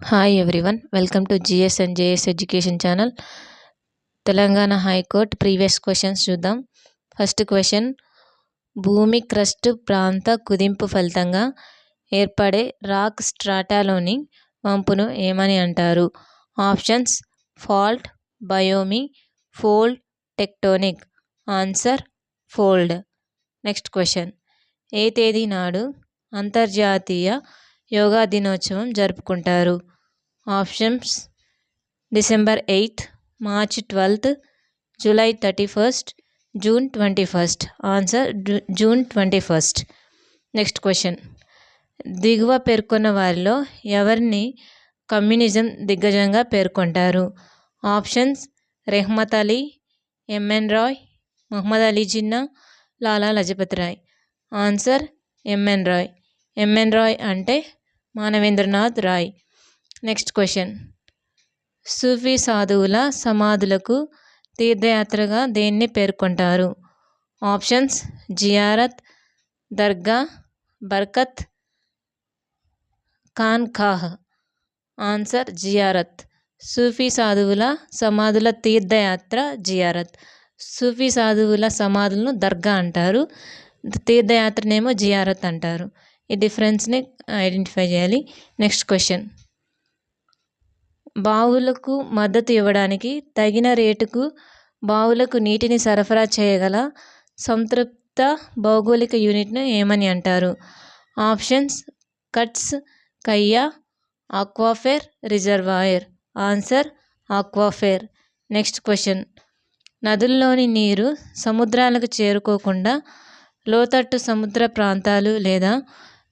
Hi everyone, welcome to GS and JS education channel. Telangana high court previous questions చూద్దాం. First question, భూమి crust ప్రాంత కుదింపు ఫలితంగా ఏర్పడే రాక్ స్ట్రాటాలోని వంపును ఏమని అంటారు? Options: fault, biome, fold, tectonic. Answer: fold. Next question, ఏ తేదీ నాడు అంతర్జాతీయ యోగా దినోత్సవం జరుపుకుంటారు? Options: December 8th, March 12th, July 31st, June 21st. Answer: June 21st. Next question, దిగువ పేర్కొన్న వారిలో ఎవరిని కమ్యూనిజం దిగ్గజంగా పేర్కొంటారు? Options: Rehmat Ali, MN Roy, Mohammed Ali Jinnah, Lala Lajpat Rai. Answer: MN Roy. MN Roy అంటే మానవేంద్రనాథ్ రాయ్. నెక్స్ట్ క్వశ్చన్, సూఫీ సాధువుల సమాధులకు తీర్థయాత్రగా దేన్ని పేర్కొంటారు? ఆప్షన్స్: జియారత్, దర్గా, బర్కత్, ఖాన్ఖాహ్. ఆన్సర్: జియారత్. సూఫీ సాధువుల సమాధుల తీర్థయాత్ర జియారత్. సూఫీ సాధువుల సమాధులను దర్గా అంటారు, తీర్థయాత్రనేమో జియారత్ అంటారు. ఈ డిఫరెన్స్ని ఐడెంటిఫై చేయాలి. నెక్స్ట్ క్వశ్చన్, బావులకు మద్దతు ఇవ్వడానికి తగిన రేటుకు బావులకు నీటిని సరఫరా చేయగల సంతృప్త భౌగోళిక యూనిట్ను ఏమని అంటారు? ఆప్షన్స్: కట్స్, కయ్యా, aquifer, reservoir. Answer: aquifer. Next question, నదుల్లోని నీరు సముద్రాలకు చేరుకోకుండా లోతట్టు సముద్ర ప్రాంతాలు లేదా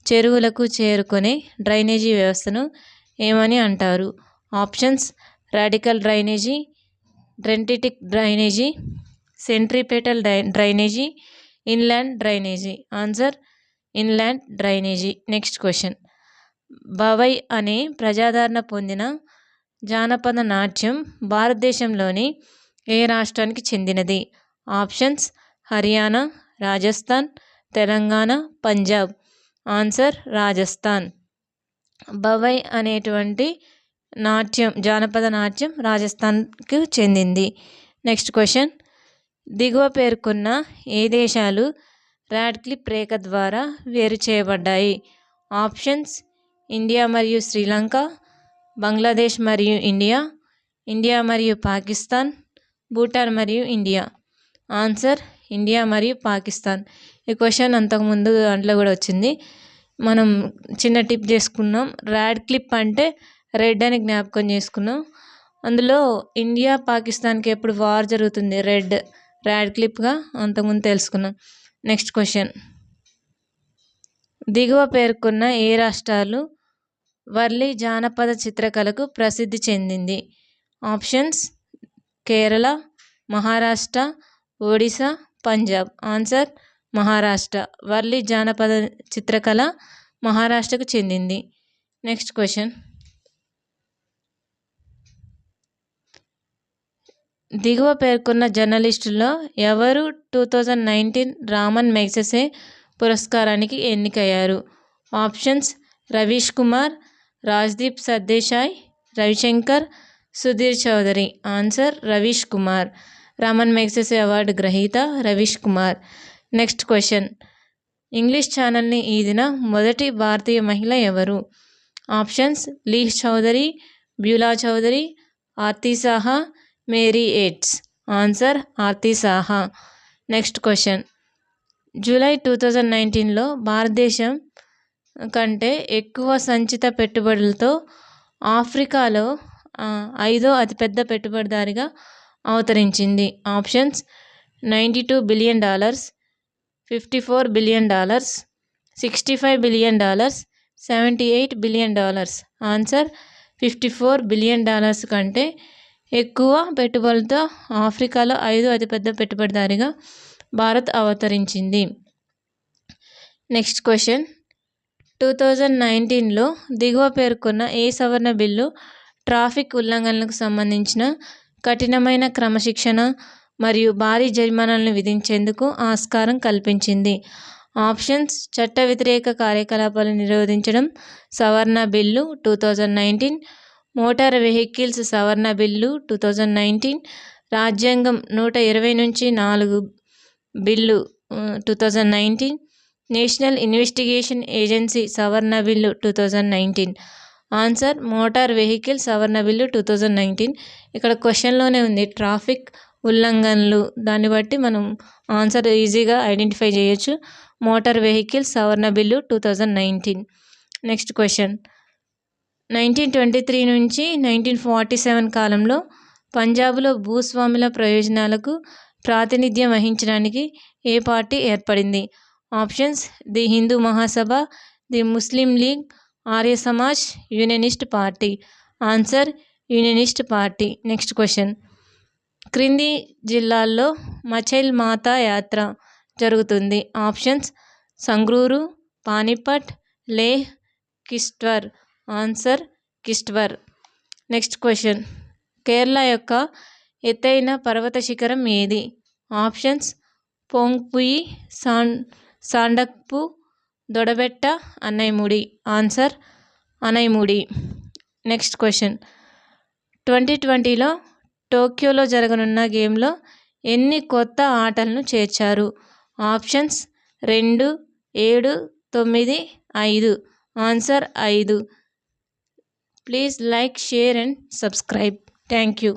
చెరువులకు చేరుకునే డ్రైనేజీ వ్యవస్థను ఏమని అంటారు? Options: radical drainage, dendritic drainage, centripetal drainage, inland drainage. Answer: inland drainage. Next question, Bhavai అనే ప్రజాదరణ పొందిన జానపద నాట్యం భారతదేశంలోని ఏ రాష్ట్రానికి చెందినది? ఆప్షన్స్: హర్యానా, రాజస్థాన్, తెలంగాణ, పంజాబ్. ఆన్సర్: రాజస్థాన్. భవై అనేటువంటి నాట్యం, జానపద నాట్యం రాజస్థాన్కు చెందింది. నెక్స్ట్ క్వశ్చన్, దిగువ పేర్కొన్న ఏ దేశాలు రాడ్క్లిఫ్ రేఖ ద్వారా వేరు చేయబడ్డాయి? ఆప్షన్స్: ఇండియా మరియు శ్రీలంక, బంగ్లాదేశ్ మరియు ఇండియా, ఇండియా మరియు పాకిస్తాన్, భూటాన్ మరియు ఇండియా. ఆన్సర్: ఇండియా మరియు పాకిస్తాన్. ఈ క్వశ్చన్ అంతకుముందు దాంట్లో కూడా వచ్చింది. మనం చిన్న టిప్ చేసుకున్నాం. రాడ్క్లిఫ్ అంటే రెడ్ అని జ్ఞాపకం చేసుకున్నాం. అందులో ఇండియా పాకిస్తాన్కి ఎప్పుడు వార్ జరుగుతుంది, రెడ్, రాడ్క్లిఫ్గా అంతకుముందు తెలుసుకున్నాం. నెక్స్ట్ క్వశ్చన్, దిగువ పేర్కొన్న ఏ రాష్ట్రాలు వర్లీ జానపద చిత్రకళకు ప్రసిద్ధి చెందింది? ఆప్షన్స్: కేరళ, మహారాష్ట్ర, ఒడిశా, పంజాబ్. ఆన్సర్: మహారాష్ట్ర. వర్లీ జానపద చిత్రకళ మహారాష్ట్రకు చెందింది. నెక్స్ట్ క్వశ్చన్, దిగువ పేర్కొన్న జర్నలిస్టుల్లో ఎవరు 2019 రామన్ మెగ్సెసే పురస్కారానికి ఎన్నికయ్యారు? Options: Ravish Kumar, Rajdeep Sardesai, Ravishankar, Sudhir Chaudhary. Answer: Ravish Kumar. Ramon Magsaysay award గ్రహీత Ravish Kumar. Next question, English ఛానల్ని ఈదిన మొదటి భారతీయ మహిళ ఎవరు? ఆప్షన్స్: లీ చౌదరి, బ్యూలా చౌదరి, ఆర్తి సాహా, మేరీ ఎయిట్స్. Answer: Arati Saha. Next question, July 2019లో భారతదేశం కంటే ఎక్కువ సంచిత పెట్టుబడులతో ఆఫ్రికాలో 5వ అతిపెద్ద పెట్టుబడిదారిగా అవతరించింది. Options: $92 billion, $54 billion, $65 billion, $78 billion. Answer: $54 billion కంటే ఎక్కువ పెట్టుబడులతో ఆఫ్రికాలో 5వ అతిపెద్ద పెట్టుబడిదారిగా భారత్ అవతరించింది. నెక్స్ట్ క్వశ్చన్, 2019లో దిగువ పేర్కొన్న ఏ సవరణ బిల్లు ట్రాఫిక్ ఉల్లంఘనలకు సంబంధించిన కఠినమైన క్రమశిక్షణ మరియు భారీ జరిమానాలను విధించేందుకు ఆస్కారం కల్పించింది? ఆప్షన్స్: చట్ట వ్యతిరేక కార్యకలాపాలు నిరోధించడం సవరణ బిల్లు 2019, మోటార్ వెహికల్స్ సవరణ బిల్లు 2019, రాజ్యాంగం 120 నుంచి 4 బిల్లు 2019, నేషనల్ ఇన్వెస్టిగేషన్ ఏజెన్సీ సవరణ బిల్లు 2019. ఆన్సర్: మోటార్ వెహికల్ సవరణ బిల్లు 2019. ఇక్కడ క్వశ్చన్లోనే ఉంది ట్రాఫిక్ ఉల్లంఘనలు, దాన్ని బట్టి మనం ఆన్సర్ ఈజీగా ఐడెంటిఫై చేయొచ్చు. మోటార్ వెహికల్ సవరణ బిల్లు 2019. నెక్స్ట్ క్వశ్చన్: 1923 నుంచి 1947 కాలంలో పంజాబ్లో భూస్వాముల ప్రయోజనాలకు ప్రాతినిధ్యం వహించడానికి ఏ పార్టీ ఏర్పడింది? Options: the Hindu Mahasabha, the Muslim League, Arya Samaj, unionist party. Answer: unionist party. Next question: క్రింది జిల్లాల్లో మచైల్ మాతా యాత్ర జరుగుతుంది? Options: Sangrur, Panipat, Leh, Kishtwar. Answer: Kishtwar. Next question: Kerala యొక్క ఎత్తైన పర్వత శిఖరం ఏది? Options: Phawngpui, Sandakphu, Doddabetta, Anamudi. Answer: Anamudi. Next question: 2020లో టోక్యోలో జరగనున్న గేమ్లో ఎన్ని కొత్త ఆటలను చేర్చారు? Options: 2, 7, 9, 5. Answer: 5. Please like, share and subscribe. Thank you.